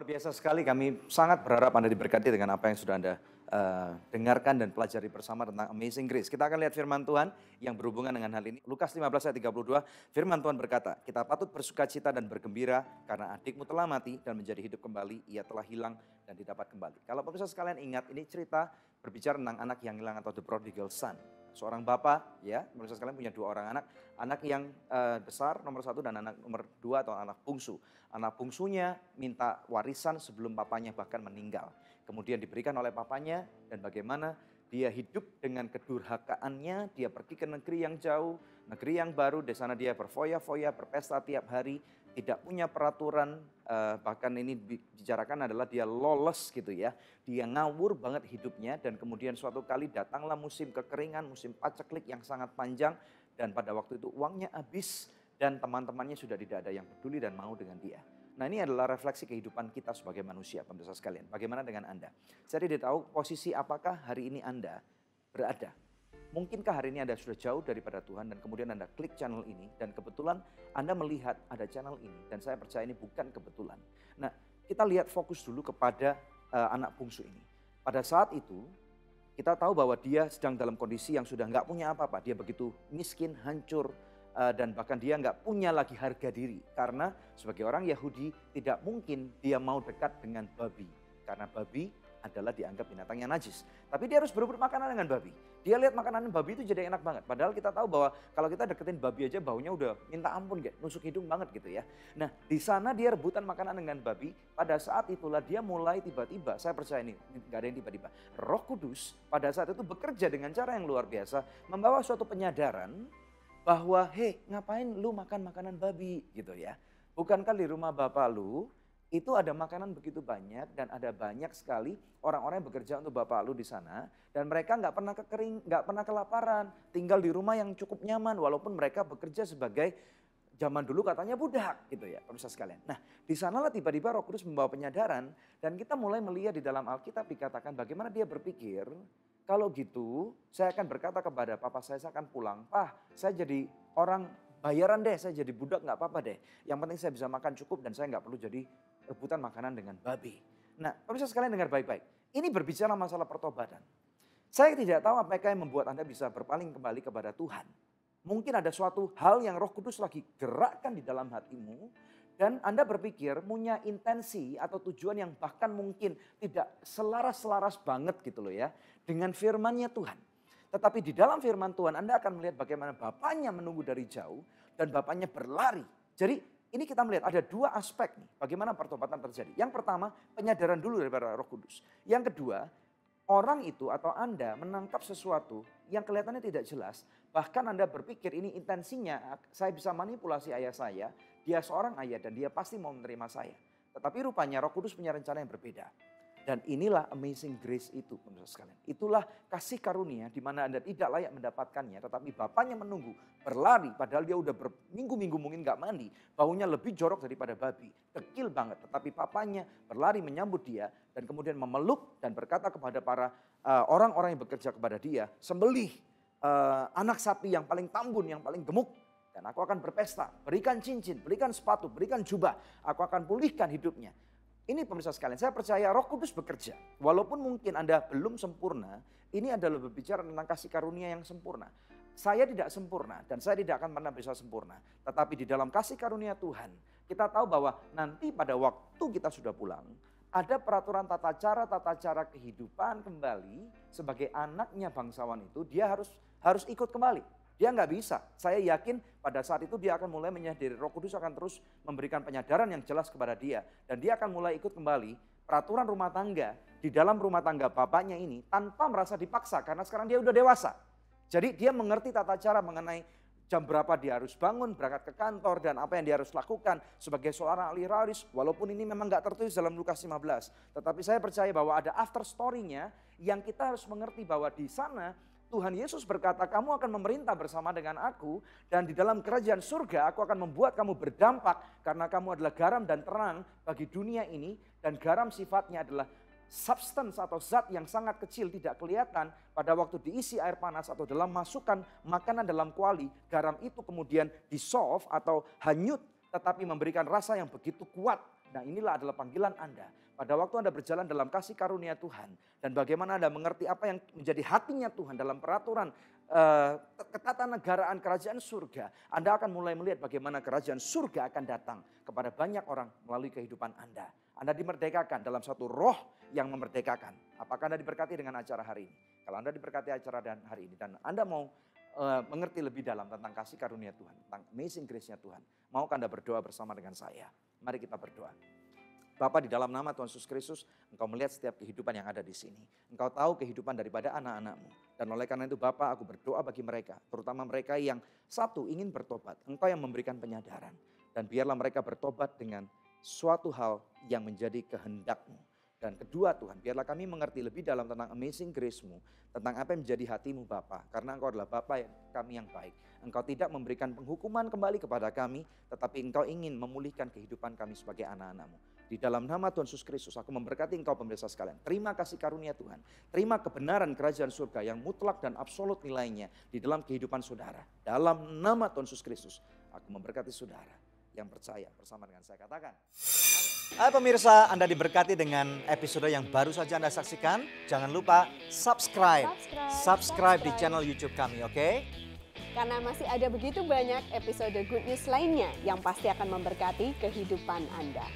biasa sekali, kami sangat berharap Anda diberkati dengan apa yang sudah Anda dengarkan dan pelajari bersama tentang Amazing Grace. Kita akan lihat firman Tuhan yang berhubungan dengan hal ini. Lukas 15 ayat 32, firman Tuhan berkata, kita patut bersukacita dan bergembira karena adikmu telah mati dan menjadi hidup kembali, ia telah hilang dan didapat kembali. Kalau pemirsa sekalian ingat, ini cerita berbicara tentang anak yang hilang atau the prodigal son. Seorang bapak, ya, pemirsa sekalian punya dua orang anak. Anak yang besar nomor satu dan anak nomor dua atau anak bungsu. Anak bungsunya minta warisan sebelum papanya bahkan meninggal. Kemudian diberikan oleh papanya dan bagaimana dia hidup dengan kedurhakaannya. Dia pergi ke negeri yang jauh, negeri yang baru. Di sana dia berfoya-foya, berpesta tiap hari. Tidak punya peraturan, bahkan ini dibicarakan adalah dia lawless gitu ya. Dia ngawur banget hidupnya dan kemudian suatu kali datanglah musim kekeringan, musim paceklik yang sangat panjang. Dan pada waktu itu uangnya habis dan teman-temannya sudah tidak ada yang peduli dan mau dengan dia. Nah, ini adalah refleksi kehidupan kita sebagai manusia, pemirsa sekalian. Bagaimana dengan Anda? Saya tidak tahu posisi apakah hari ini Anda berada. Mungkinkah hari ini Anda sudah jauh daripada Tuhan dan kemudian Anda klik channel ini dan kebetulan Anda melihat ada channel ini dan saya percaya ini bukan kebetulan. Nah, kita lihat fokus dulu kepada anak bungsu ini. Pada saat itu kita tahu bahwa dia sedang dalam kondisi yang sudah nggak punya apa-apa. Dia begitu miskin, hancur, dan bahkan dia nggak punya lagi harga diri. Karena sebagai orang Yahudi tidak mungkin dia mau dekat dengan babi. Karena babi adalah dianggap binatang yang najis. Tapi dia harus berebut makanan dengan babi. Dia lihat makanan babi itu jadi enak banget. Padahal kita tahu bahwa kalau kita deketin babi aja baunya udah minta ampun, kayak nusuk hidung banget gitu ya. Nah, di sana dia rebutan makanan dengan babi. Pada saat itulah dia mulai tiba-tiba, saya percaya ini gak ada yang tiba-tiba. Roh Kudus pada saat itu bekerja dengan cara yang luar biasa. Membawa suatu penyadaran bahwa hei, ngapain lu makan makanan babi gitu ya. Bukankah di rumah bapak lu itu ada makanan begitu banyak dan ada banyak sekali orang-orang yang bekerja untuk bapak lu di sana dan mereka nggak pernah nggak pernah kelaparan, tinggal di rumah yang cukup nyaman walaupun mereka bekerja sebagai zaman dulu katanya budak gitu ya, pemirsa sekalian. Nah, di sanalah tiba-tiba Roh Kudus membawa penyadaran dan kita mulai melihat di dalam Alkitab dikatakan bagaimana dia berpikir, kalau gitu saya akan berkata kepada papa saya akan pulang, "Pah, saya jadi orang bayaran deh, saya jadi budak nggak apa-apa deh. Yang penting saya bisa makan cukup dan saya nggak perlu jadi rebutan makanan dengan babi." Nah, pemirsa sekalian dengar baik-baik. Ini berbicara masalah pertobatan. Saya tidak tahu apakah yang membuat Anda bisa berpaling kembali kepada Tuhan. Mungkin ada suatu hal yang Roh Kudus lagi gerakkan di dalam hatimu. Dan Anda berpikir punya intensi atau tujuan yang bahkan mungkin tidak selaras-selaras banget gitu loh ya. Dengan firman-Nya Tuhan. Tetapi di dalam firman Tuhan Anda akan melihat bagaimana Bapaknya menunggu dari jauh dan Bapaknya berlari. Jadi ini kita melihat ada dua aspek nih bagaimana pertobatan terjadi. Yang pertama penyadaran dulu daripada Roh Kudus. Yang kedua orang itu atau Anda menangkap sesuatu yang kelihatannya tidak jelas. Bahkan Anda berpikir ini intensinya saya bisa manipulasi ayah saya. Dia seorang ayah dan dia pasti mau menerima saya. Tetapi rupanya Roh Kudus punya rencana yang berbeda. Dan inilah amazing grace itu, pemirsa sekalian. Itulah kasih karunia di mana Anda tidak layak mendapatkannya. Tetapi Bapaknya menunggu, berlari. Padahal dia udah berminggu-minggu mungkin gak mandi. Baunya lebih jorok daripada babi. Dekil banget. Tetapi Bapaknya berlari menyambut dia. Dan kemudian memeluk dan berkata kepada para orang-orang yang bekerja kepada dia. Sembelih anak sapi yang paling tambun, yang paling gemuk. Dan aku akan berpesta. Berikan cincin, berikan sepatu, berikan jubah. Aku akan pulihkan hidupnya. Ini pemirsa sekalian, saya percaya Roh Kudus bekerja. Walaupun mungkin Anda belum sempurna, ini adalah berbicara tentang kasih karunia yang sempurna. Saya tidak sempurna dan saya tidak akan pernah bisa sempurna. Tetapi di dalam kasih karunia Tuhan, kita tahu bahwa nanti pada waktu kita sudah pulang, ada peraturan tata cara kehidupan kembali sebagai anaknya bangsawan itu, dia harus ikut kembali. Dia nggak bisa. Saya yakin pada saat itu dia akan mulai menyadari, Roh Kudus akan terus memberikan penyadaran yang jelas kepada dia. Dan dia akan mulai ikut kembali peraturan rumah tangga di dalam rumah tangga bapaknya ini tanpa merasa dipaksa karena sekarang dia udah dewasa. Jadi dia mengerti tata cara mengenai jam berapa dia harus bangun, berangkat ke kantor dan apa yang dia harus lakukan sebagai seorang ahli waris. Walaupun ini memang nggak tertulis dalam Lukas 15. Tetapi saya percaya bahwa ada after story-nya yang kita harus mengerti bahwa di sana Tuhan Yesus berkata, kamu akan memerintah bersama dengan aku dan di dalam kerajaan surga aku akan membuat kamu berdampak karena kamu adalah garam dan terang bagi dunia ini dan garam sifatnya adalah substance atau zat yang sangat kecil tidak kelihatan pada waktu diisi air panas atau dalam masukkan makanan dalam kuali, garam itu kemudian dissolve atau hanyut tetapi memberikan rasa yang begitu kuat Nah inilah adalah panggilan Anda. Pada waktu Anda berjalan dalam kasih karunia Tuhan. Dan bagaimana Anda mengerti apa yang menjadi hatinya Tuhan dalam peraturan ketatanegaraan kerajaan surga. Anda akan mulai melihat bagaimana kerajaan surga akan datang kepada banyak orang melalui kehidupan Anda. Anda dimerdekakan dalam satu roh yang memerdekakan. Apakah Anda diberkati dengan acara hari ini? Kalau Anda diberkati acara dan hari ini dan Anda mau mengerti lebih dalam tentang kasih karunia Tuhan, tentang amazing grace-nya Tuhan. Maukah Anda berdoa bersama dengan saya? Mari kita berdoa. Bapa, di dalam nama Tuhan Yesus Kristus, Engkau melihat setiap kehidupan yang ada di sini. Engkau tahu kehidupan daripada anak-anak-Mu. Dan oleh karena itu Bapa, aku berdoa bagi mereka, terutama mereka yang satu ingin bertobat. Engkau yang memberikan penyadaran. Dan biarlah mereka bertobat dengan suatu hal yang menjadi kehendak-Mu. Dan kedua Tuhan, biarlah kami mengerti lebih dalam tentang amazing grace-Mu, tentang apa yang menjadi hati-Mu Bapa. Karena Engkau adalah Bapa kami yang baik. Engkau tidak memberikan penghukuman kembali kepada kami, tetapi Engkau ingin memulihkan kehidupan kami sebagai anak-anak-Mu. Di dalam nama Tuhan Yesus Kristus, aku memberkati engkau pemirsa sekalian. Terima kasih karunia Tuhan. Terima kebenaran kerajaan surga yang mutlak dan absolut nilainya di dalam kehidupan saudara. Dalam nama Tuhan Yesus Kristus, aku memberkati saudara yang percaya bersama dengan saya. Katakan. Hai pemirsa, Anda diberkati dengan episode yang baru saja Anda saksikan. Jangan lupa subscribe di channel YouTube kami, oke? Karena masih ada begitu banyak episode Good News lainnya yang pasti akan memberkati kehidupan Anda.